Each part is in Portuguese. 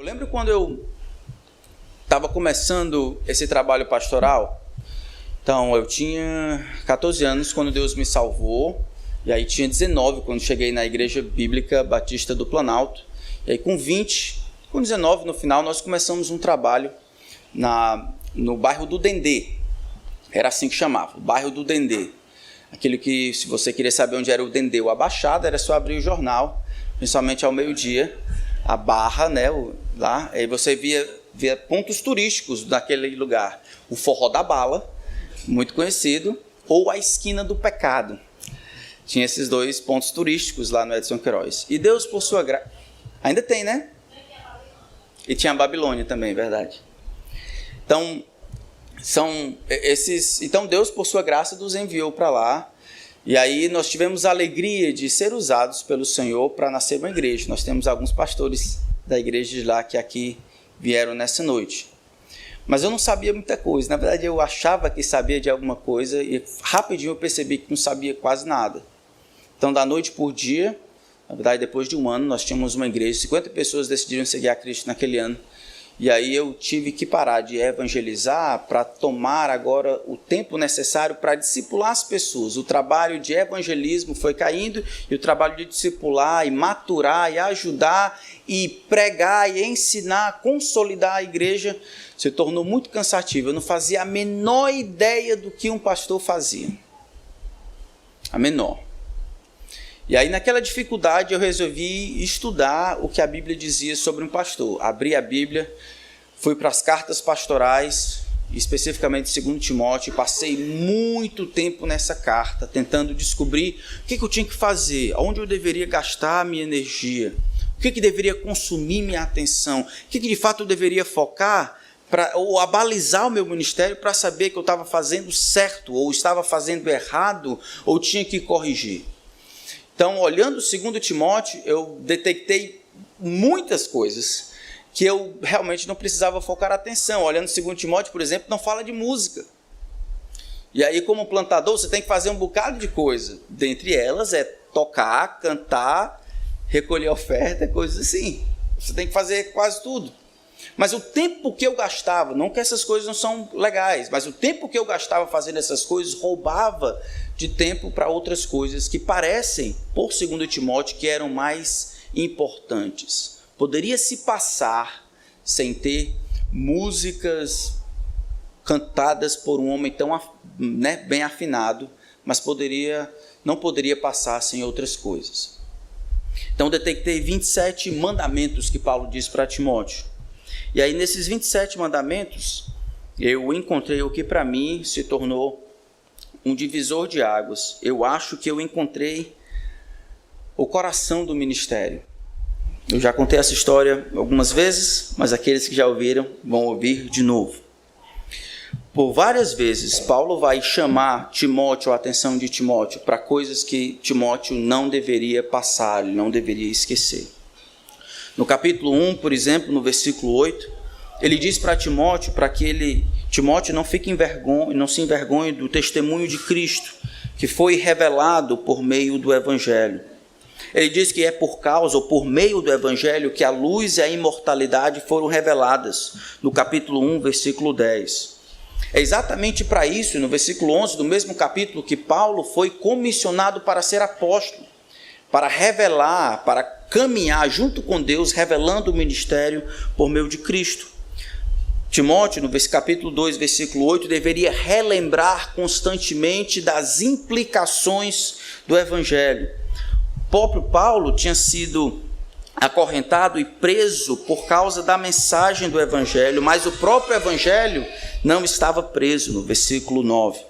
Eu lembro quando eu estava começando esse trabalho pastoral. Então, eu tinha 14 anos quando Deus me salvou, e aí tinha 19 quando cheguei na Igreja Bíblica Batista do Planalto. E aí com 19 no final, nós começamos um trabalho no bairro do Dendê. Era assim que chamava, o bairro do Dendê. Aquilo que, se você queria saber onde era o Dendê ou a Baixada, era só abrir o jornal, principalmente ao meio-dia, a Barra, né, lá, aí você via pontos turísticos daquele lugar. O Forró da Bala, muito conhecido, ou a Esquina do Pecado. Tinha esses dois pontos turísticos lá no Edson Queiroz. E Deus, por sua graça... Ainda tem, né? E tinha a Babilônia também, verdade. Então, Então Deus, por sua graça, nos enviou para lá. E aí nós tivemos a alegria de ser usados pelo Senhor para nascer uma igreja. Nós temos alguns pastores da igreja de lá que aqui vieram nessa noite. Mas eu não sabia muita coisa. Na verdade, eu achava que sabia de alguma coisa e rapidinho eu percebi que não sabia quase nada. Então, da noite por dia, na verdade, depois de um ano, nós tínhamos uma igreja, 50 pessoas decidiram seguir a Cristo naquele ano. E aí eu tive que parar de evangelizar para tomar agora o tempo necessário para discipular as pessoas. O trabalho de evangelismo foi caindo e o trabalho de discipular e maturar e ajudar e pregar e ensinar, consolidar a igreja se tornou muito cansativo. Eu não fazia a menor ideia do que um pastor fazia. A menor. E aí, naquela dificuldade, eu resolvi estudar o que a Bíblia dizia sobre um pastor. Abri a Bíblia, fui para as cartas pastorais, especificamente 2 Timóteo, e passei muito tempo nessa carta, tentando descobrir o que eu tinha que fazer, onde eu deveria gastar a minha energia, o que deveria consumir minha atenção, o que de fato eu deveria focar, ou abalizar o meu ministério para saber que eu estava fazendo certo, ou estava fazendo errado, ou tinha que corrigir. Então, olhando 2 Timóteo, eu detectei muitas coisas que eu realmente não precisava focar atenção. Olhando 2 Timóteo, por exemplo, não fala de música. E aí, como plantador, você tem que fazer um bocado de coisa. Dentre elas é tocar, cantar, recolher oferta, coisas assim. Você tem que fazer quase tudo. Mas o tempo que eu gastava, não que essas coisas não são legais, mas o tempo que eu gastava fazendo essas coisas roubava de tempo para outras coisas que parecem, por 2 Timóteo, que eram mais importantes. Poderia se passar sem ter músicas cantadas por um homem tão bem afinado, mas não poderia passar sem outras coisas. Então, detectei 27 mandamentos que Paulo diz para Timóteo. E aí, nesses 27 mandamentos, eu encontrei o que para mim se tornou um divisor de águas. Eu acho que eu encontrei o coração do ministério. Eu já contei essa história algumas vezes, mas aqueles que já ouviram vão ouvir de novo. Por várias vezes, Paulo vai chamar Timóteo, a atenção de Timóteo, para coisas que Timóteo não deveria passar, não deveria esquecer. No capítulo 1, por exemplo, no versículo 8, ele diz para Timóteo, para que Timóteo não se envergonhe do testemunho de Cristo, que foi revelado por meio do Evangelho. Ele diz que é por causa ou por meio do Evangelho que a luz e a imortalidade foram reveladas, no capítulo 1, versículo 10. É exatamente para isso, no versículo 11 do mesmo capítulo, que Paulo foi comissionado para ser apóstolo, para revelar, para caminhar junto com Deus, revelando o ministério por meio de Cristo. Timóteo, no capítulo 2, versículo 8, deveria relembrar constantemente das implicações do Evangelho. O próprio Paulo tinha sido acorrentado e preso por causa da mensagem do Evangelho, mas o próprio Evangelho não estava preso, no versículo 9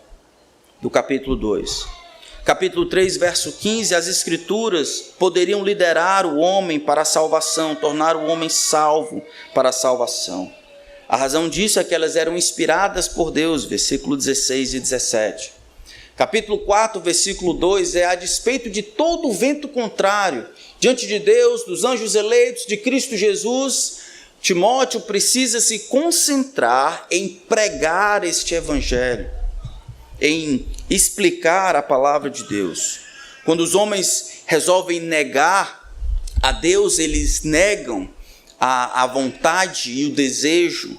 do capítulo 2. Capítulo 3, verso 15, as Escrituras poderiam liderar o homem para a salvação, tornar o homem salvo para a salvação. A razão disso é que elas eram inspiradas por Deus, versículo 16 e 17. Capítulo 4, versículo 2, a despeito de todo o vento contrário, diante de Deus, dos anjos eleitos, de Cristo Jesus, Timóteo precisa se concentrar em pregar este Evangelho, em explicar a palavra de Deus. Quando os homens resolvem negar a Deus, eles negam a vontade e o desejo,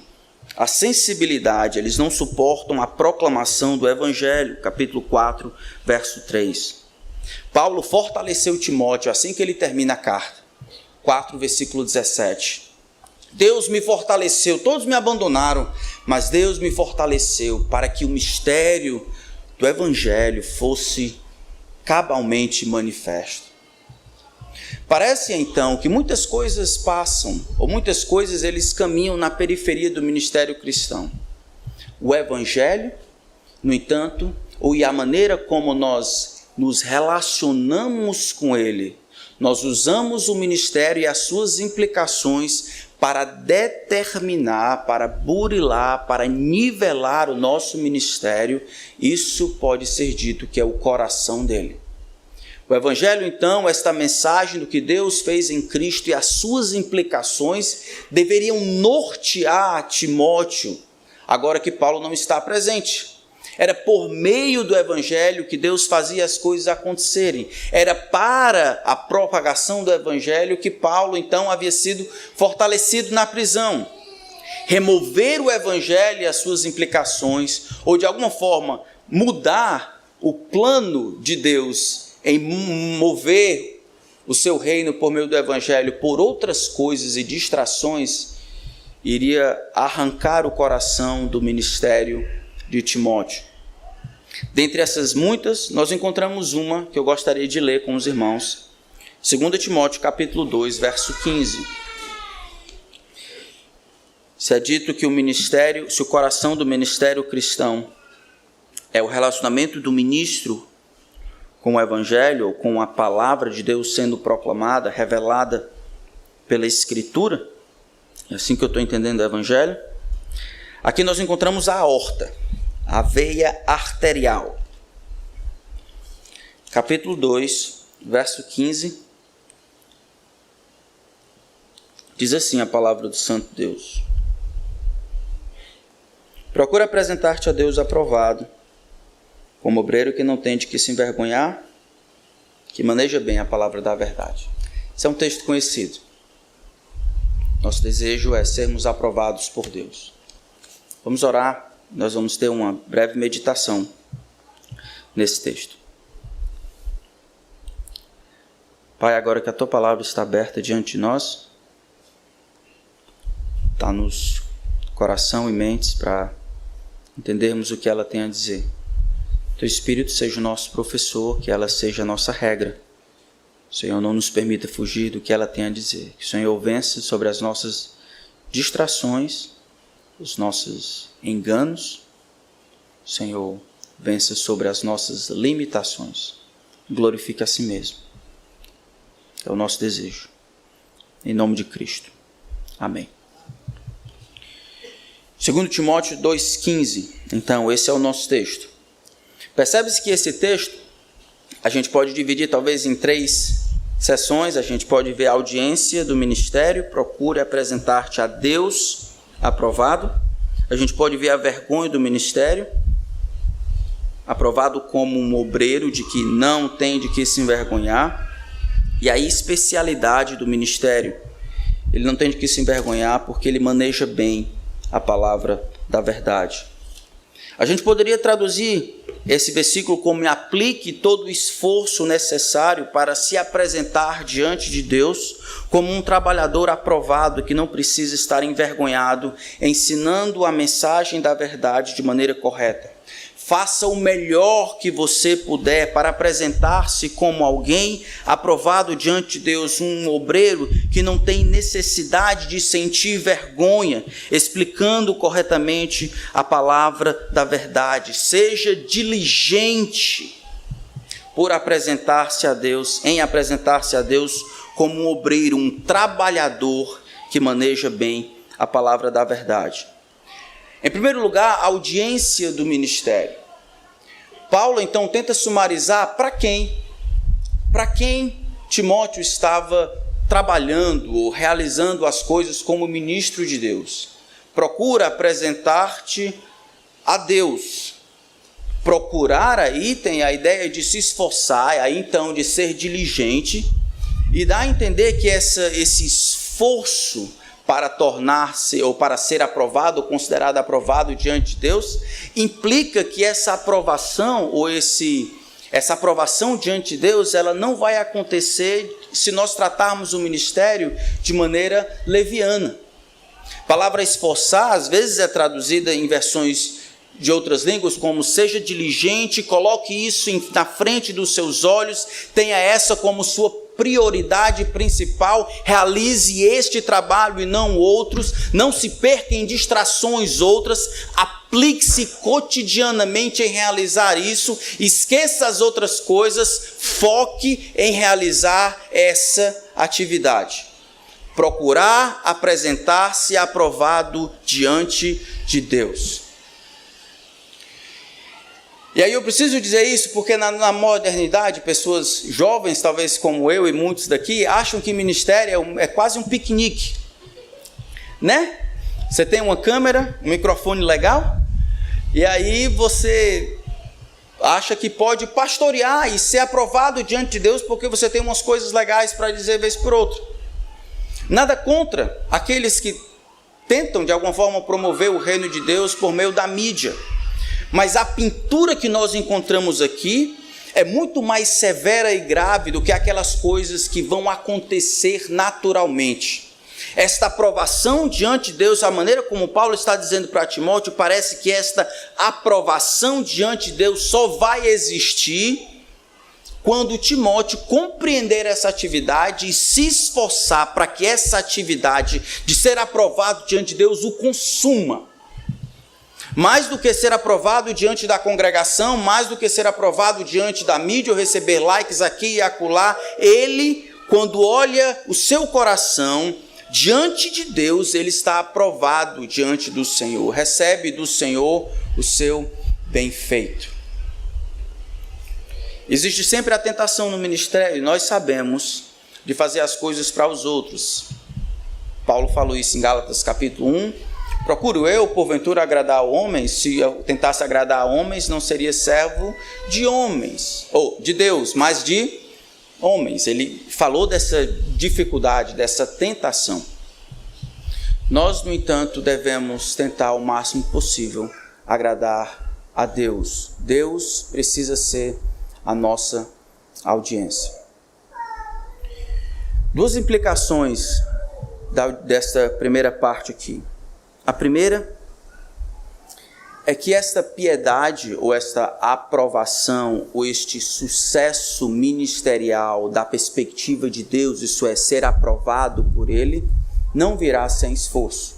a sensibilidade, eles não suportam a proclamação do Evangelho. Capítulo 4, verso 3. Paulo fortaleceu Timóteo assim que ele termina a carta. 4, versículo 17. Deus me fortaleceu, todos me abandonaram, mas Deus me fortaleceu para que o mistério do Evangelho fosse cabalmente manifesto. Parece então que muitas coisas passam, ou muitas coisas eles caminham na periferia do ministério cristão. O Evangelho, no entanto, e a maneira como nós nos relacionamos com ele, nós usamos o ministério e as suas implicações para determinar, para burilar, para nivelar o nosso ministério. Isso pode ser dito que é o coração dele. O Evangelho, então, esta mensagem do que Deus fez em Cristo e as suas implicações deveriam nortear Timóteo, agora que Paulo não está presente. Era por meio do Evangelho que Deus fazia as coisas acontecerem. Era para a propagação do Evangelho que Paulo, então, havia sido fortalecido na prisão. Remover o Evangelho e as suas implicações, ou de alguma forma mudar o plano de Deus em mover o seu reino por meio do Evangelho por outras coisas e distrações, iria arrancar o coração do ministério de Timóteo. Dentre essas muitas, nós encontramos uma que eu gostaria de ler com os irmãos. 2 Timóteo, capítulo 2, verso 15. Se é dito que se o coração do ministério cristão é o relacionamento do ministro com o Evangelho, ou com a palavra de Deus sendo proclamada, revelada pela Escritura, é assim que eu estou entendendo o Evangelho. Aqui nós encontramos a aorta, a veia arterial. Capítulo 2, verso 15. Diz assim a palavra do Santo Deus: procura apresentar-te a Deus aprovado, como obreiro que não tem de que se envergonhar, que maneja bem a palavra da verdade. Esse é um texto conhecido. Nosso desejo é sermos aprovados por Deus. Vamos orar, nós vamos ter uma breve meditação nesse texto. Pai, agora que a Tua palavra está aberta diante de nós, está nos coração e mentes para entendermos o que ela tem a dizer. Teu Espírito seja o nosso professor, que ela seja a nossa regra. Senhor, não nos permita fugir do que ela tem a dizer. Que o Senhor vença sobre as nossas distrações, os nossos enganos. Senhor, vença sobre as nossas limitações. Glorifique a si mesmo. É o nosso desejo. Em nome de Cristo. Amém. 2 Timóteo 2,15. Então, esse é o nosso texto. Percebe-se que esse texto a gente pode dividir talvez em 3 sessões. A gente pode ver a audiência do ministério, procure apresentar-te a Deus aprovado. A gente pode ver a vergonha do ministério, aprovado como um obreiro de que não tem de que se envergonhar. E a especialidade do ministério: ele não tem de que se envergonhar porque ele maneja bem a palavra da verdade. A gente poderia traduzir esse versículo como: aplique todo o esforço necessário para se apresentar diante de Deus como um trabalhador aprovado, que não precisa estar envergonhado, ensinando a mensagem da verdade de maneira correta. Faça o melhor que você puder para apresentar-se como alguém aprovado diante de Deus, um obreiro que não tem necessidade de sentir vergonha, explicando corretamente a palavra da verdade. Seja diligente por apresentar-se a Deus, em apresentar-se a Deus como um obreiro, um trabalhador que maneja bem a palavra da verdade. Em primeiro lugar, a audiência do ministério. Paulo, então, tenta sumarizar para quem Timóteo estava trabalhando ou realizando as coisas como ministro de Deus. Procura apresentar-te a Deus. Procurar aí tem a ideia de se esforçar, aí então de ser diligente, e dá a entender que esse esforço para tornar-se ou para ser aprovado ou considerado aprovado diante de Deus, implica que essa aprovação ou essa aprovação diante de Deus, ela não vai acontecer se nós tratarmos o ministério de maneira leviana. A palavra esforçar, às vezes é traduzida em versões de outras línguas como seja diligente, coloque isso na frente dos seus olhos, tenha essa como sua prioridade principal, realize este trabalho e não outros, não se perca em distrações outras, aplique-se cotidianamente em realizar isso, esqueça as outras coisas, foque em realizar essa atividade. Procurar apresentar-se aprovado diante de Deus. E aí eu preciso dizer isso porque na modernidade, pessoas jovens, talvez como eu e muitos daqui, acham que ministério é quase um piquenique, né? Você tem uma câmera, um microfone legal, e aí você acha que pode pastorear e ser aprovado diante de Deus porque você tem umas coisas legais para dizer vez por outra. Nada contra aqueles que tentam de alguma forma promover o reino de Deus por meio da mídia. Mas a pintura que nós encontramos aqui é muito mais severa e grave do que aquelas coisas que vão acontecer naturalmente. Esta aprovação diante de Deus, a maneira como Paulo está dizendo para Timóteo, parece que esta aprovação diante de Deus só vai existir quando Timóteo compreender essa atividade e se esforçar para que essa atividade de ser aprovado diante de Deus o consuma. Mais do que ser aprovado diante da congregação, mais do que ser aprovado diante da mídia ou receber likes aqui e acolá, ele, quando olha o seu coração, diante de Deus, ele está aprovado diante do Senhor, recebe do Senhor o seu bem feito. Existe sempre a tentação no ministério, nós sabemos, de fazer as coisas para os outros. Paulo falou isso em Gálatas capítulo 1. Procuro eu, porventura, agradar a homens? Se eu tentasse agradar a homens, não seria servo de homens, ou de Deus, mas de homens. Ele falou dessa dificuldade, dessa tentação. Nós, no entanto, devemos tentar o máximo possível agradar a Deus. Deus precisa ser a nossa audiência. Duas implicações desta primeira parte aqui. A primeira é que esta piedade, ou esta aprovação, ou este sucesso ministerial da perspectiva de Deus, isso é, ser aprovado por Ele, não virá sem esforço.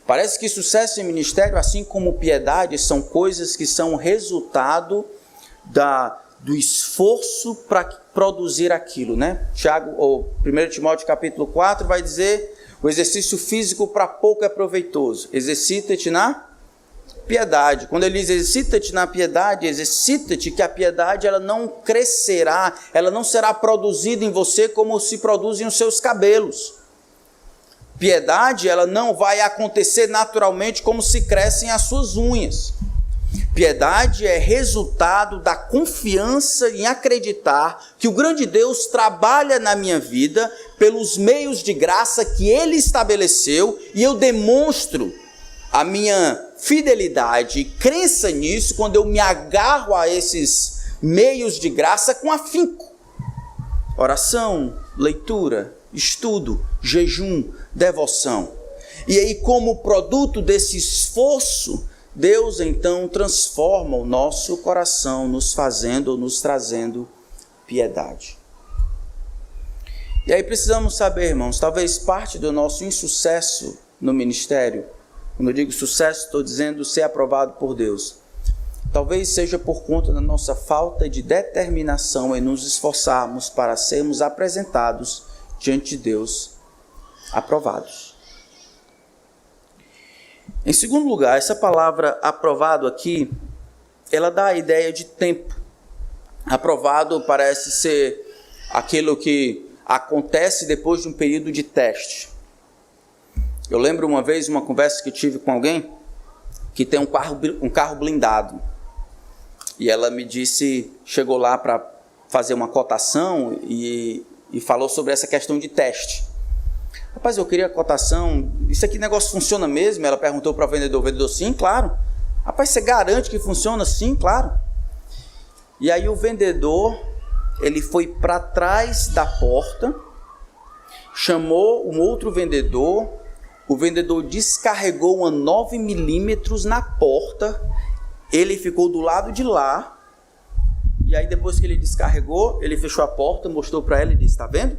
Parece que sucesso em ministério, assim como piedade, são coisas que são resultado do esforço para produzir aquilo, né? Ou 1 Timóteo capítulo 4 vai dizer: o exercício físico para pouco é proveitoso. Exercita-te na piedade. Quando ele diz exercita-te na piedade, exercita-te que a piedade ela não crescerá, ela não será produzida em você como se produzem os seus cabelos. Piedade ela não vai acontecer naturalmente como se crescem as suas unhas. Piedade é resultado da confiança em acreditar que o grande Deus trabalha na minha vida pelos meios de graça que Ele estabeleceu e eu demonstro a minha fidelidade e crença nisso quando eu me agarro a esses meios de graça com afinco. Oração, leitura, estudo, jejum, devoção. E aí, como produto desse esforço, Deus então transforma o nosso coração, nos trazendo piedade. E aí precisamos saber, irmãos, talvez parte do nosso insucesso no ministério, quando eu digo sucesso, estou dizendo ser aprovado por Deus, talvez seja por conta da nossa falta de determinação em nos esforçarmos para sermos apresentados diante de Deus aprovados. Em segundo lugar, essa palavra aprovado aqui, ela dá a ideia de tempo. Aprovado parece ser aquilo que acontece depois de um período de teste. Eu lembro uma vez, uma conversa que tive com alguém que tem um carro blindado. E ela me disse, chegou lá para fazer uma cotação e falou sobre essa questão de teste. Rapaz, eu queria a cotação, isso aqui negócio funciona mesmo? Ela perguntou para o vendedor, sim, claro. Rapaz, você garante que funciona? Sim, claro. E aí o vendedor, ele foi para trás da porta, chamou um outro vendedor, o vendedor descarregou uma 9mm na porta, ele ficou do lado de lá, e aí depois que ele descarregou, ele fechou a porta, mostrou para ela e disse, tá vendo?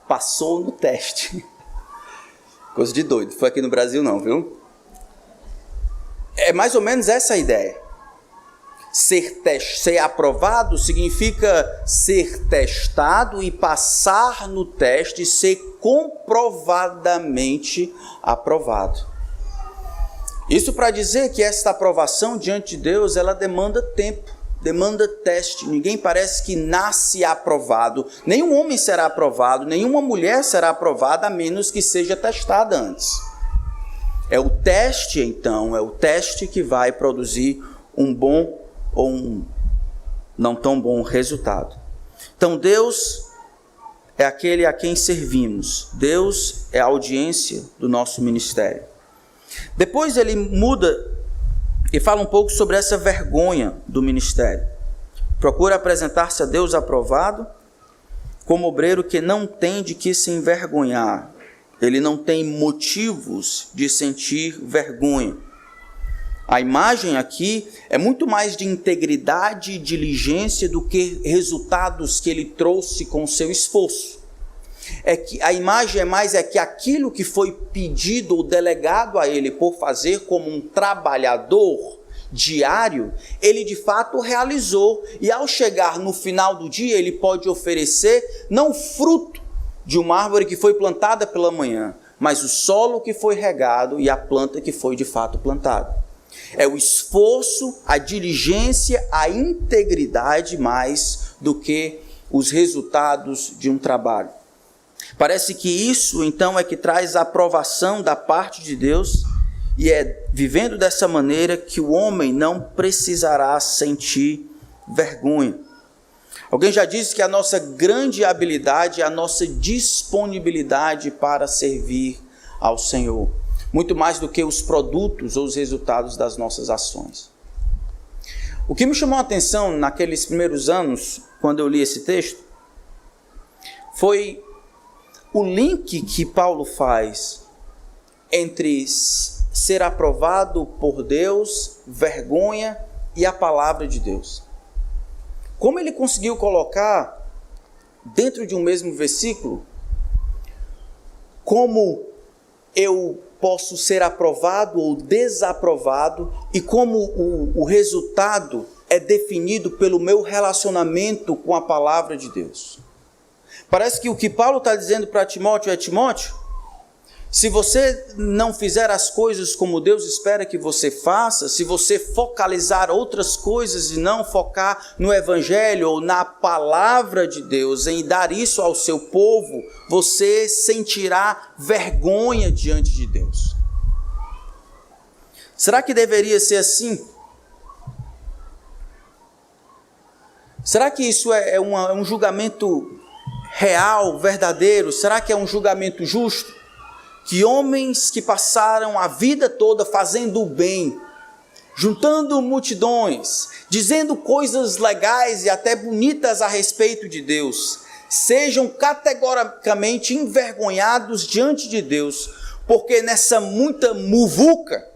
Passou no teste. Coisa de doido, foi aqui no Brasil não, viu? É mais ou menos essa a ideia. Ser aprovado significa ser testado e passar no teste, ser comprovadamente aprovado. Isso para dizer que esta aprovação diante de Deus, ela demanda tempo, demanda teste. Ninguém parece que nasce aprovado. Nenhum homem será aprovado, nenhuma mulher será aprovada, a menos que seja testada antes. É o teste, então, é o teste que vai produzir um bom ou um não tão bom resultado. Então, Deus é aquele a quem servimos. Deus é a audiência do nosso ministério. Depois ele muda e fala um pouco sobre essa vergonha do ministério. Procura apresentar-se a Deus aprovado como obreiro que não tem de que se envergonhar. Ele não tem motivos de sentir vergonha. A imagem aqui é muito mais de integridade e diligência do que resultados que ele trouxe com o seu esforço. É que a imagem é que aquilo que foi pedido ou delegado a ele por fazer como um trabalhador diário, ele de fato realizou. E ao chegar no final do dia, ele pode oferecer não o fruto de uma árvore que foi plantada pela manhã, mas o solo que foi regado e a planta que foi de fato plantada. É o esforço, a diligência, a integridade mais do que os resultados de um trabalho. Parece que isso então é que traz a aprovação da parte de Deus, e é vivendo dessa maneira que o homem não precisará sentir vergonha. Alguém já disse que a nossa grande habilidade é a nossa disponibilidade para servir ao Senhor, muito mais do que os produtos ou os resultados das nossas ações. O que me chamou a atenção naqueles primeiros anos, quando eu li esse texto, foi o link que Paulo faz entre ser aprovado por Deus, vergonha e a palavra de Deus. Como ele conseguiu colocar dentro de um mesmo versículo como eu posso ser aprovado ou desaprovado e como o resultado é definido pelo meu relacionamento com a palavra de Deus. Parece que o que Paulo está dizendo para Timóteo é: Timóteo, se você não fizer as coisas como Deus espera que você faça, se você focalizar outras coisas e não focar no Evangelho ou na palavra de Deus, em dar isso ao seu povo, você sentirá vergonha diante de Deus. Será que deveria ser assim? Será que isso é um julgamento real, verdadeiro? Será que é um julgamento justo? Que homens que passaram a vida toda fazendo o bem, juntando multidões, dizendo coisas legais e até bonitas a respeito de Deus, sejam categoricamente envergonhados diante de Deus, porque nessa muita muvuca,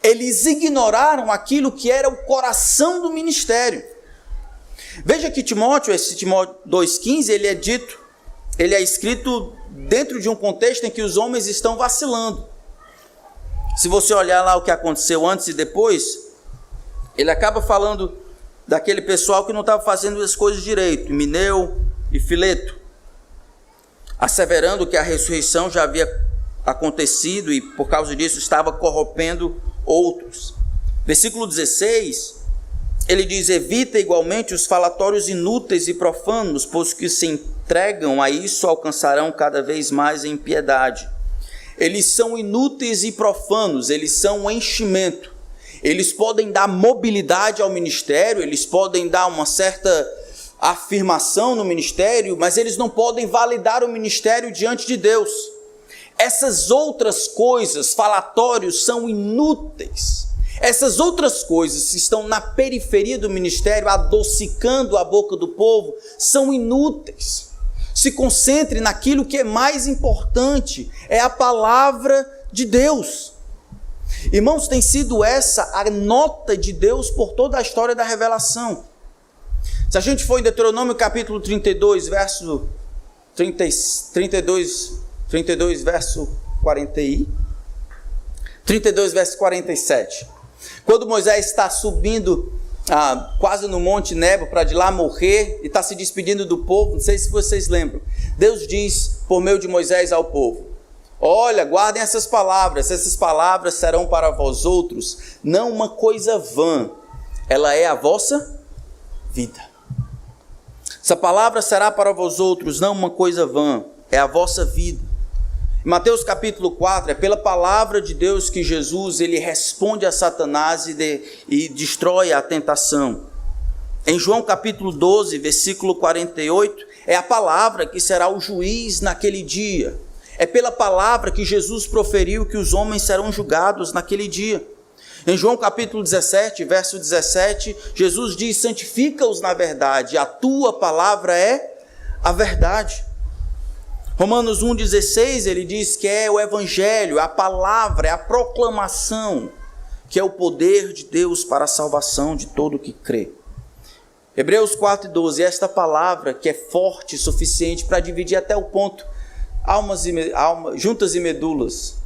eles ignoraram aquilo que era o coração do ministério. Veja que Timóteo, esse Timóteo 2,15, ele é escrito dentro de um contexto em que os homens estão vacilando. Se você olhar lá o que aconteceu antes e depois, ele acaba falando daquele pessoal que não estava fazendo as coisas direito, Himeneu e Fileto, asseverando que a ressurreição já havia acontecido e por causa disso estava corrompendo outros. Versículo 16, ele diz: evita igualmente os falatórios inúteis e profanos, pois que se entregam a isso alcançarão cada vez mais a impiedade. Eles são inúteis e profanos, eles são um enchimento. Eles podem dar mobilidade ao ministério, eles podem dar uma certa afirmação no ministério, mas eles não podem validar o ministério diante de Deus. Essas outras coisas, falatórios, são inúteis. Essas outras coisas que estão na periferia do ministério, adocicando a boca do povo, são inúteis. Se concentre naquilo que é mais importante, é a palavra de Deus. Irmãos, tem sido essa a nota de Deus por toda a história da revelação. Se a gente for em Deuteronômio capítulo 32, verso 32, verso 32, verso 47. Quando Moisés está subindo quase no Monte Nebo para de lá morrer e está se despedindo do povo, não sei se vocês lembram, Deus diz por meio de Moisés ao povo: olha, guardem essas palavras serão para vós outros não uma coisa vã, ela é a vossa vida. Essa palavra será para vós outros não uma coisa vã, é a vossa vida. Em Mateus capítulo 4, é pela palavra de Deus que Jesus ele responde a Satanás e destrói a tentação. Em João capítulo 12, versículo 48, é a palavra que será o juiz naquele dia. É pela palavra que Jesus proferiu que os homens serão julgados naquele dia. Em João capítulo 17, verso 17, Jesus diz: santifica-os na verdade, a tua palavra é a verdade. Romanos 1,16, ele diz que é o evangelho, a palavra, é a proclamação, que é o poder de Deus para a salvação de todo o que crê. Hebreus 4,12, esta palavra que é forte o suficiente para dividir até o ponto, juntas e medulas.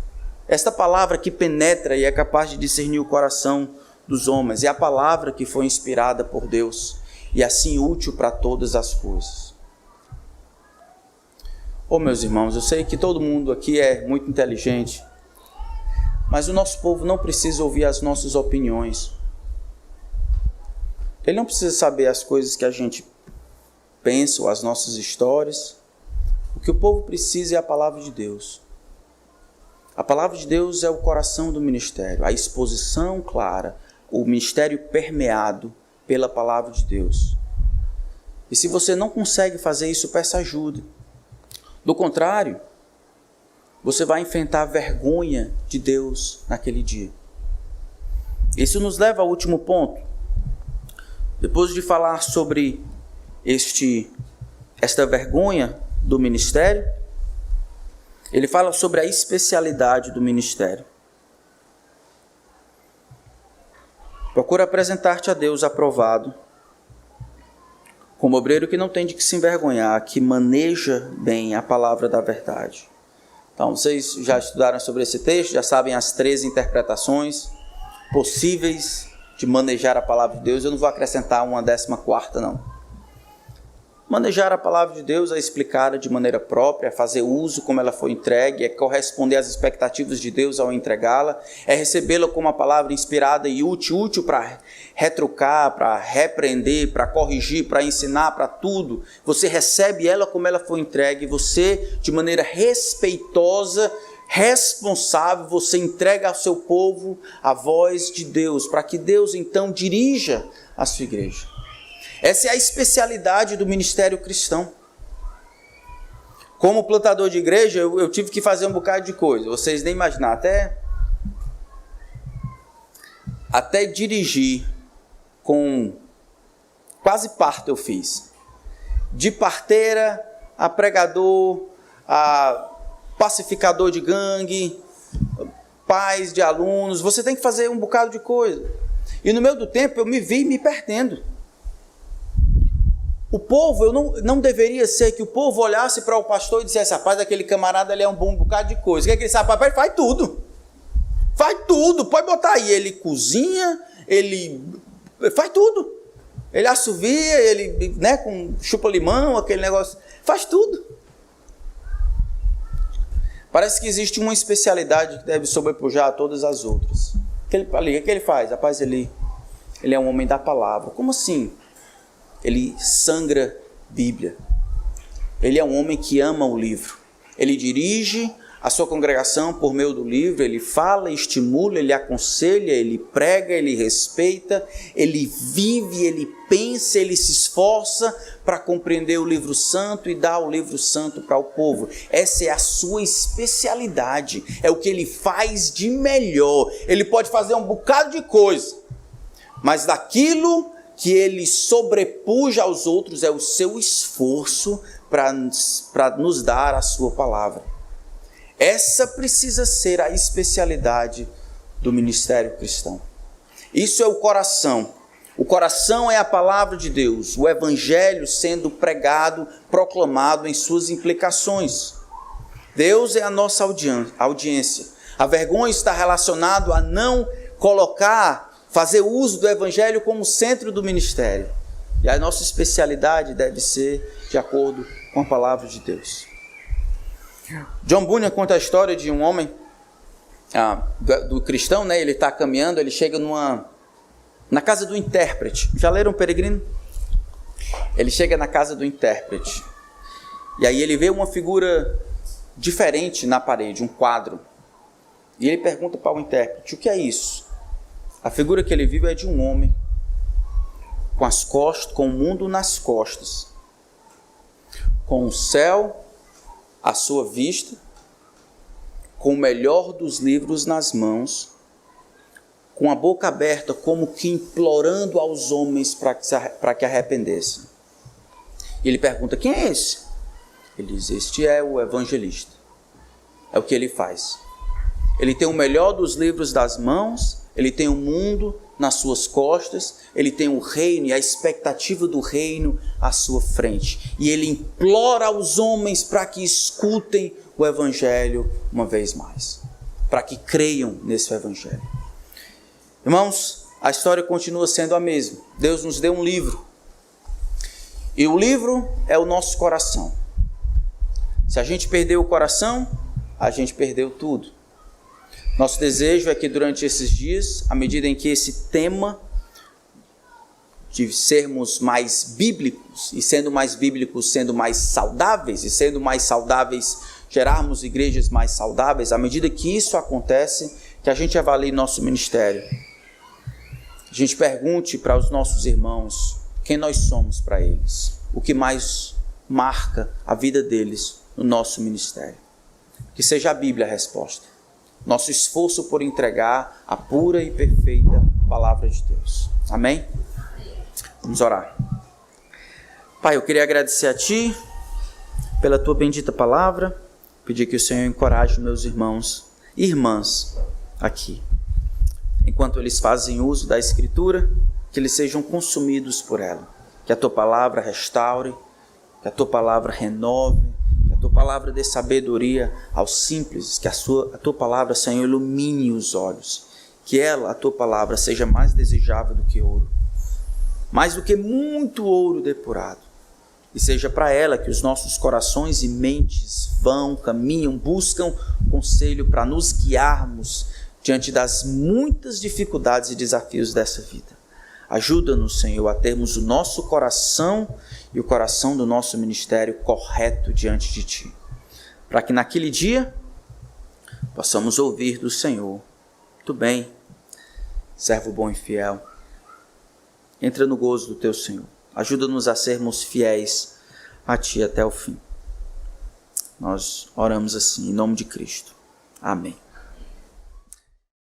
Esta palavra que penetra e é capaz de discernir o coração dos homens, é a palavra que foi inspirada por Deus e assim útil para todas as coisas. Meus irmãos, eu sei que todo mundo aqui é muito inteligente, mas o nosso povo não precisa ouvir as nossas opiniões. Ele não precisa saber as coisas que a gente pensa, ou as nossas histórias. O que o povo precisa é a palavra de Deus. A palavra de Deus é o coração do ministério, a exposição clara, o ministério permeado pela palavra de Deus. E se você não consegue fazer isso, peça ajuda. Do contrário, você vai enfrentar a vergonha de Deus naquele dia. Isso nos leva ao último ponto. Depois de falar sobre esta vergonha do ministério, ele fala sobre a especialidade do ministério. Procura apresentar-te a Deus aprovado, como obreiro que não tem de que se envergonhar, que maneja bem a palavra da verdade. Então, vocês já estudaram sobre esse texto, já sabem as 13 interpretações possíveis de manejar a palavra de Deus. Eu não vou acrescentar uma 14ª, não. Manejar a palavra de Deus é explicada de maneira própria, é fazer uso como ela foi entregue, é corresponder às expectativas de Deus ao entregá-la, é recebê-la como uma palavra inspirada e útil para retrucar, para repreender, para corrigir, para ensinar, para tudo. Você recebe ela como ela foi entregue, você de maneira respeitosa, responsável, você entrega ao seu povo a voz de Deus, para que Deus então dirija a sua igreja. Essa é a especialidade do ministério cristão. Como plantador de igreja, eu tive que fazer um bocado de coisa. Vocês nem imaginam, até dirigir com quase parto eu fiz. De parteira a pregador, a pacificador de gangue, pais de alunos. Você tem que fazer um bocado de coisa. E no meio do tempo eu me vi me perdendo. O povo, não deveria ser que o povo olhasse para o pastor e dissesse: rapaz, aquele camarada ali é um bom bocado de coisa. O que é que ele sabe? Papai faz tudo. Faz tudo, pode botar aí. Ele cozinha, ele faz tudo. Ele assovia, ele com chupa-limão, aquele negócio. Faz tudo. Parece que existe uma especialidade que deve sobrepujar a todas as outras. O que ele faz? Rapaz, ele é um homem da palavra. Como assim? Ele sangra Bíblia. Ele é um homem que ama o livro. Ele dirige a sua congregação por meio do livro. Ele fala, estimula, ele aconselha, ele prega, ele respeita, ele vive, ele pensa, ele se esforça para compreender o livro santo e dar o livro santo para o povo. Essa é a sua especialidade, é o que ele faz de melhor. Ele pode fazer um bocado de coisa, mas daquilo que ele sobrepuja aos outros é o seu esforço para nos dar a sua palavra. Essa precisa ser a especialidade do ministério cristão. Isso é o coração. O coração é a palavra de Deus, o evangelho sendo pregado, proclamado em suas implicações. Deus é a nossa audiência. A vergonha está relacionada a não fazer uso do evangelho como centro do ministério. E a nossa especialidade deve ser de acordo com a palavra de Deus. John Bunyan conta a história de um homem, do cristão, né? Ele está caminhando, ele chega na casa do intérprete. Já leram Peregrino? Ele chega na casa do intérprete. E aí ele vê uma figura diferente na parede, um quadro. E ele pergunta para o intérprete: o que é isso? A figura que ele viu é de um homem com o mundo nas costas, com o céu à sua vista, com o melhor dos livros nas mãos, com a boca aberta como que implorando aos homens para que arrependessem. E ele pergunta: quem é esse? Ele diz: este é o evangelista. É o que ele faz. Ele tem o melhor dos livros das mãos, ele tem o mundo nas suas costas, ele tem o reino e a expectativa do reino à sua frente. E ele implora aos homens para que escutem o evangelho uma vez mais, para que creiam nesse evangelho. Irmãos, a história continua sendo a mesma. Deus nos deu um livro, e o livro é o nosso coração. Se a gente perdeu o coração, a gente perdeu tudo. Nosso desejo é que durante esses dias, à medida em que esse tema de sermos mais bíblicos, e sendo mais bíblicos, sendo mais saudáveis, e sendo mais saudáveis, gerarmos igrejas mais saudáveis, à medida que isso acontece, que a gente avalie nosso ministério. A gente pergunte para os nossos irmãos quem nós somos para eles, o que mais marca a vida deles no nosso ministério. Que seja a Bíblia a resposta. Nosso esforço por entregar a pura e perfeita palavra de Deus. Amém? Vamos orar. Pai, eu queria agradecer a Ti pela Tua bendita palavra, pedir que o Senhor encoraje meus irmãos e irmãs aqui. Enquanto eles fazem uso da Escritura, que eles sejam consumidos por ela. Que a Tua palavra restaure, que a Tua palavra renove, a Tua palavra dê sabedoria aos simples, que a Tua palavra, Senhor, ilumine os olhos, que ela, a Tua palavra, seja mais desejável do que ouro, mais do que muito ouro depurado, e seja para ela que os nossos corações e mentes vão, caminham, buscam conselho para nos guiarmos diante das muitas dificuldades e desafios dessa vida. Ajuda-nos, Senhor, a termos o nosso coração e o coração do nosso ministério correto diante de Ti, para que naquele dia possamos ouvir do Senhor: muito bem, servo bom e fiel, entra no gozo do Teu Senhor. Ajuda-nos a sermos fiéis a Ti até o fim. Nós oramos assim, em nome de Cristo. Amém.